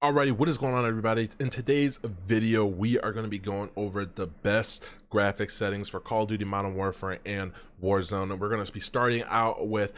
Alrighty, what is going on, everybody? In today's video, we are going to be going over the best graphic settings for Call of Duty Modern Warfare and Warzone. And we're going to be starting out with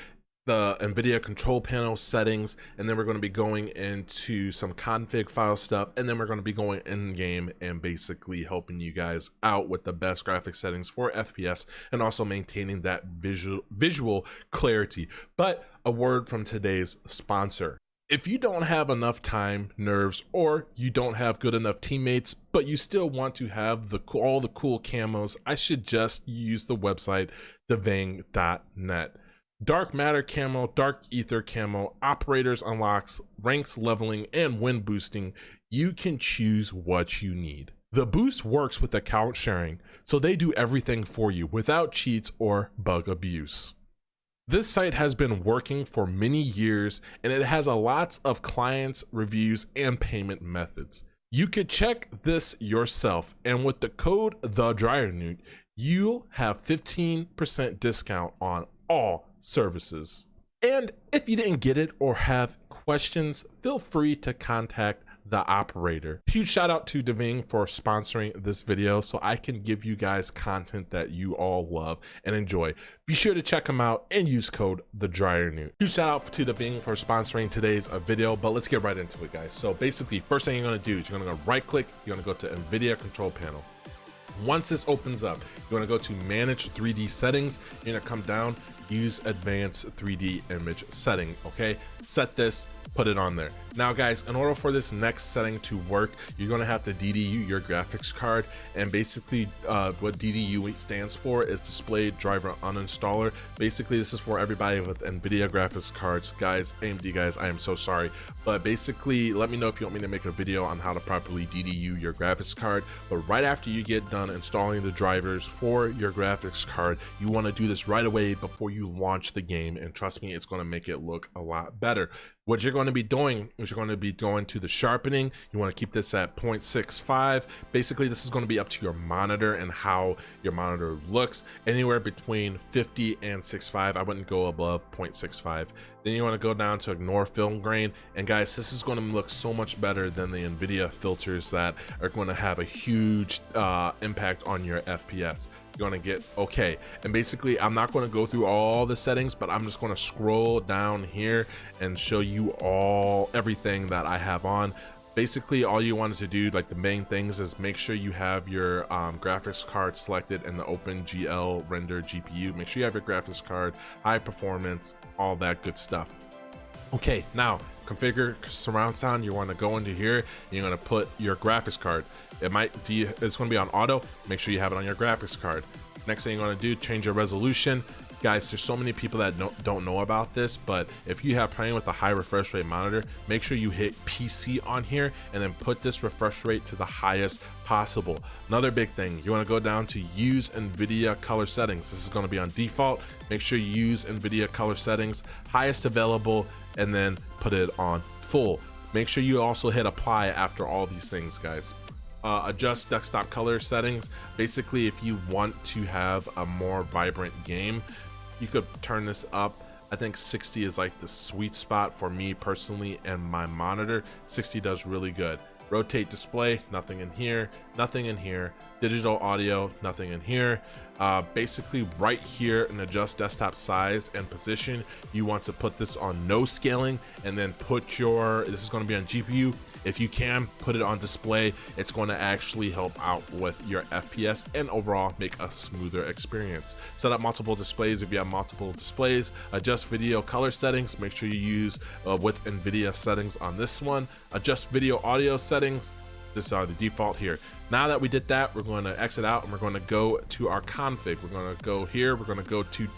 the Nvidia Control Panel settings, and then we're going to be going into some config file stuff, and then we're going to be going in game and basically helping you guys out with the best graphic settings for FPS and also maintaining that visual clarity. But a word from today's sponsor. If you don't have enough time, nerves, or you don't have good enough teammates, but you still want to have all the cool camos, I suggest you use the website DVING.net. Dark matter camo, dark ether camo, operators unlocks, ranks leveling, and win boosting. You can choose what you need. The boost works with account sharing, so they do everything for you without cheats or bug abuse. This site has been working for many years, and it has a lots of clients, reviews, and payment methods. You could check this yourself, and with the code TheDryerNewt, you'll have 15% discount on all services. And if you didn't get it or have questions, feel free to contact the operator. Huge shout out to DVING for sponsoring this video so I can give you guys content that you all love and enjoy. Be sure to check them out and use code TheDryerNewt. Huge shout out to DVING for sponsoring today's video, but let's get right into it, guys. So basically, first thing you're gonna do is you're gonna go right click, you're gonna go to Nvidia Control Panel. Once this opens up, you're gonna go to Manage 3D Settings. You're gonna come down, use Advanced 3D Image Setting, okay? Set this, put it on there. Now guys, in order for this next setting to work, you're gonna have to DDU your graphics card, and basically what DDU stands for is Display Driver Uninstaller. Basically, this is for everybody with Nvidia graphics cards. Guys, AMD guys, I am so sorry, but basically let me know if you want me to make a video on how to properly DDU your graphics card. But right after you get done installing the drivers for your graphics card, you want to do this right away before you launch the game, and trust me, it's going to make it look a lot better. What you're going to be doing is you're going to be going to the sharpening. You want to keep this at 0.65. Basically, this is going to be up to your monitor and how your monitor looks. Anywhere between 50 and 65. I wouldn't go above 0.65. Then you want to go down to ignore film grain. And guys, this is going to look so much better than the Nvidia filters that are going to have a huge impact on your FPS. You're gonna get okay, and basically I'm not going to go through all the settings, but I'm just going to scroll down here and show you everything that I have on. Basically, all you wanted to do, like the main things, is make sure you have your graphics card selected in the OpenGL render GPU. Make sure you have your graphics card, high performance, all that good stuff. Okay, now configure surround sound. You want to go into here and you're going to put your graphics card. It's going to be on auto. Make sure you have it on your graphics card. Next thing you're going to do, change your resolution. Guys, there's so many people that don't know about this, but if you have playing with a high refresh rate monitor, make sure you hit PC on here and then put this refresh rate to the highest possible. Another big thing, you want to go down to use Nvidia color settings. This is going to be on default. Make sure you use Nvidia color settings, highest available, and then put it on full. Make sure you also hit apply after all these things, guys. Adjust desktop color settings. Basically, if you want to have a more vibrant game, you could turn this up. I think 60 is like the sweet spot for me personally, and my monitor 60 does really good. Rotate display, nothing in here, nothing in here. Digital audio, nothing in here. Basically right here in adjust desktop size and position, you want to put this on no scaling, and then put this is going to be on GPU. If you can, put it on display. It's going to actually help out with your FPS and overall make a smoother experience. Set up multiple displays if you have multiple displays. Adjust video color settings. Make sure you use with Nvidia settings on this one. Adjust video audio settings. These are the default here. Now that we did that, we're going to exit out and we're going to go to our config. We're going to go here. We're going to go to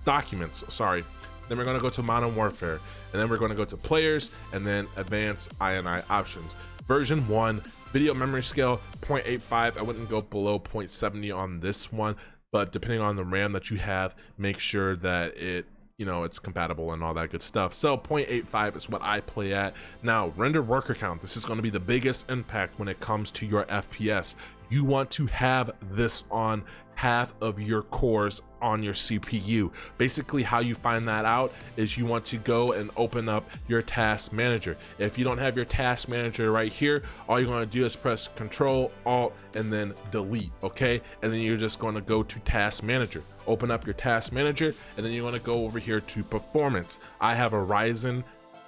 documents. Sorry. Then we're going to go to Modern Warfare, and then we're going to go to Players, and then Advanced INI Options. Version 1, video memory scale 0.85. I wouldn't go below 0.70 on this one, but depending on the RAM that you have, make sure that it's compatible and all that good stuff. So 0.85 is what I play at. Now, render worker count. This is going to be the biggest impact when it comes to your FPS. You want to have this on half of your cores on your CPU. Basically, how you find that out is you want to go and open up your task manager. If you don't have your task manager right here, all you're going to do is press Control, Alt, and then Delete, okay? And then you're just going to go to task manager. Open up your task manager, and then you're going to go over here to performance. I have a Ryzen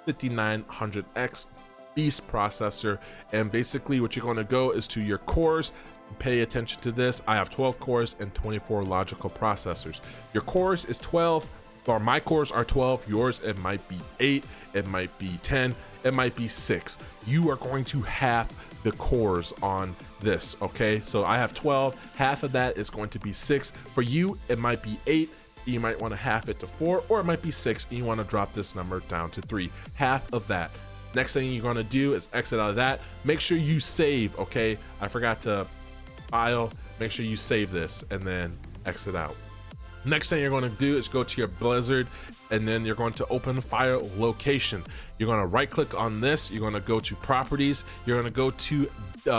5900X beast processor, and basically what you're going to go is to your cores. Pay attention to this. I have 12 cores and 24 logical processors. Your cores is 12, or my cores are 12. Yours, it might be 8, it might be 10, it might be 6. You are going to half the cores on this, okay? So I have 12, half of that is going to be 6. For you, it might be 8. You might want to half it to 4, or it might be 6, and you want to drop this number down to 3. Half of that. Next thing you're going to do is exit out of that. Make sure you save, okay? I forgot to file. Make sure you save this and then exit out. Next thing you're going to do is go to your Blizzard, and then you're going to open file location. You're going to right click on this. You're going to go to properties. You're going to go to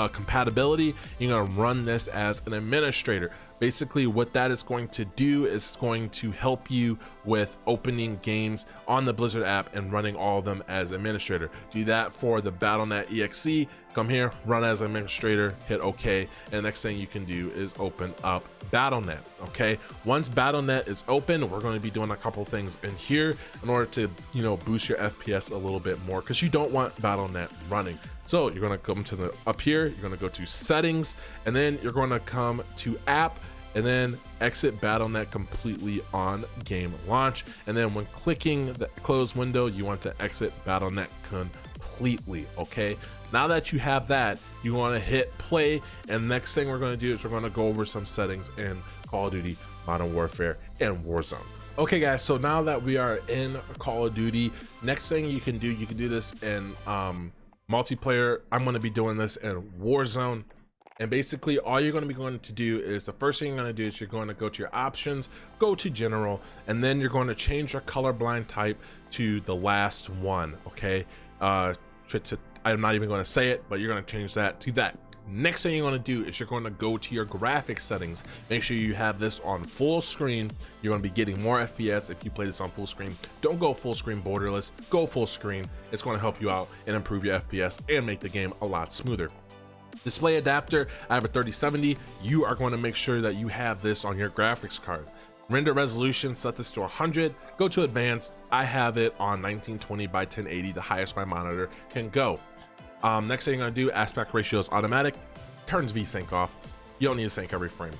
compatibility. You're going to run this as an administrator. Basically what that is going to do is going to help you with opening games on the Blizzard app and running all of them as administrator. Do that for the Battlenet EXE. Come here, run as administrator, hit OK, and the next thing you can do is open up Battlenet. Okay, once Battlenet is open, we're going to be doing a couple things in here in order to, you know, boost your FPS a little bit more, because you don't want Battlenet running. So you're going to come to the up here, you're going to go to settings, and then you're going to come to app, and then exit Battlenet completely on game launch. And then when clicking the close window, you want to exit Battlenet completely. Okay, now that you have that, you want to hit play, and next thing we're going to do is we're going to go over some settings in Call of Duty Modern Warfare and Warzone. Okay guys, so now that we are in Call of Duty, next thing you can do this in multiplayer. I'm going to be doing this in Warzone. And basically all you're going to do is, the first thing you're going to do is you're going to go to your options, go to general, and then you're going to change your colorblind type to the last one. Okay, I'm not even going to say it, but you're going to change that to that. Next thing you're going to do is you're going to go to your graphics settings. Make sure you have this on full screen. You're going to be getting more FPS if you play this on full screen. Don't go full screen borderless, go full screen. It's going to help you out and improve your FPS and make the game a lot smoother. Display adapter, I have a 3070. You are going to make sure that you have this on your graphics card. Render resolution, set this to 100. Go to advanced. I have it on 1920 by 1080, the highest my monitor can go. Next thing you're going to do, aspect ratio is automatic. Turns VSync off. You don't need to sync every frame.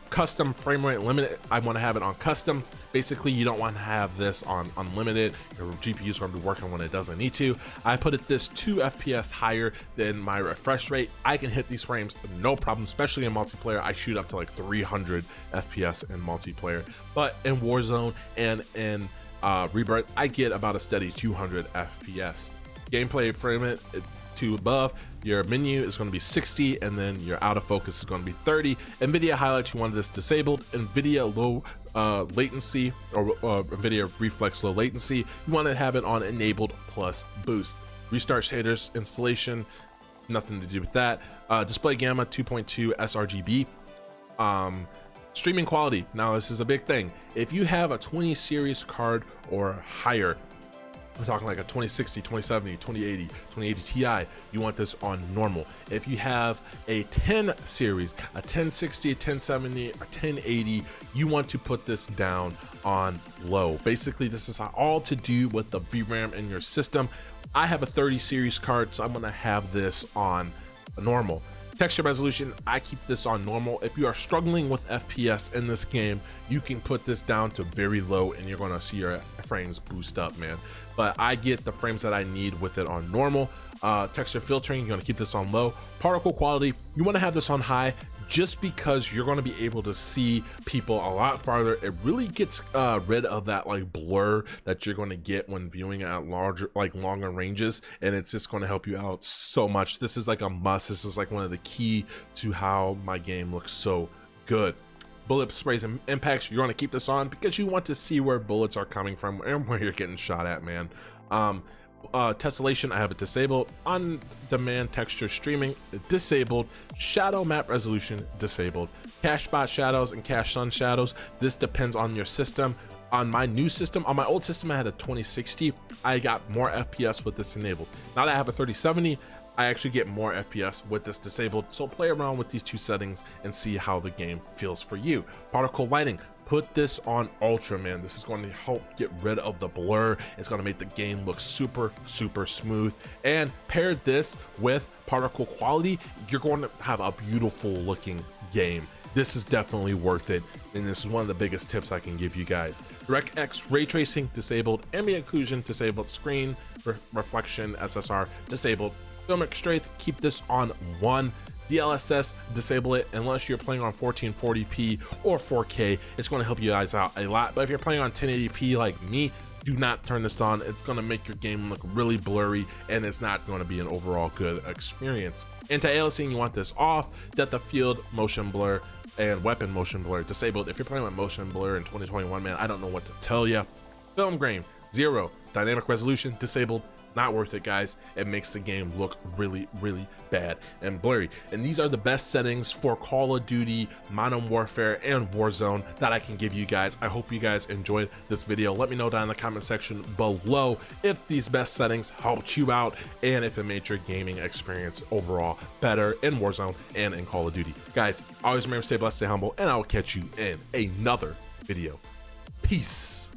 Custom frame rate limit, I want to have it on custom. Basically, you don't want to have this on unlimited. Your GPU is going to be working when it doesn't need to. I put it this 2 FPS higher than my refresh rate. I can hit these frames no problem, especially in multiplayer. I shoot up to like 300 FPS in multiplayer, but in Warzone and in Rebirth, I get about a steady 200 FPS. Gameplay frame rate to above. Your menu is going to be 60, and then your out of focus is going to be 30. Nvidia highlights, you want this disabled. Nvidia low latency, or Nvidia reflex low latency, you want to have it on enabled plus boost. Restart shaders installation, nothing to do with that. Display gamma 2.2 sRGB. Streaming quality, now this is a big thing. If you have a 20 series card or higher, I'm talking like a 2060, 2070, 2080, 2080 Ti, you want this on normal. If you have a 10 series, a 1060, a 1070, a 1080, you want to put this down on low. Basically, this is all to do with the VRAM in your system. I have a 30 series card, so I'm gonna have this on normal. Texture resolution, I keep this on normal. If you are struggling with FPS in this game, you can put this down to very low and you're gonna see your frames boost up, man. But I get the frames that I need with it on normal. Texture filtering, you're gonna keep this on low. Particle quality, you wanna have this on high, just because you're going to be able to see people a lot farther. It really gets rid of that like blur that you're going to get when viewing at larger, like longer ranges, and it's just going to help you out so much. This is like a must. This is like one of the key to how my game looks so good. Bullet sprays and impacts, you're going to keep this on because you want to see where bullets are coming from and where you're getting shot at, man. Tessellation, I have it disabled. On demand texture streaming disabled. Shadow map resolution disabled. cache spot shadows and cache sun shadows. This depends on your system. On my new system, on my old system, I had a 2060. I got more FPS with this enabled. Now that I have a 3070, I actually get more FPS with this disabled. So play around with these two settings and see how the game feels for you. Particle lighting, put this on ultra, man. This is going to help get rid of the blur. It's going to make the game look super smooth. And pair this with particle quality, you're going to have a beautiful looking game. This is definitely worth it, and this is one of the biggest tips I can give you guys. DirectX ray tracing disabled, ambient occlusion disabled, screen reflection SSR disabled, filmic strength, keep this on 1. DLSS, disable it unless you're playing on 1440p or 4K. It's going to help you guys out a lot, but if you're playing on 1080p like me, do not turn this on. It's going to make your game look really blurry, and it's not going to be an overall good experience. Anti-aliasing, you want this off. Depth of field, motion blur, and weapon motion blur disabled. If you're playing with motion blur in 2021, man, I don't know what to tell you. Film grain, 0. Dynamic resolution disabled. Not worth it, guys. It makes the game look really bad and blurry. And these are the best settings for Call of Duty, Modern Warfare, and Warzone that I can give you guys. I hope you guys enjoyed this video. Let me know down in the comment section below if these best settings helped you out and if it made your gaming experience overall better in Warzone and in Call of Duty. Guys, always remember, stay blessed, stay humble, and I will catch you in another video. Peace.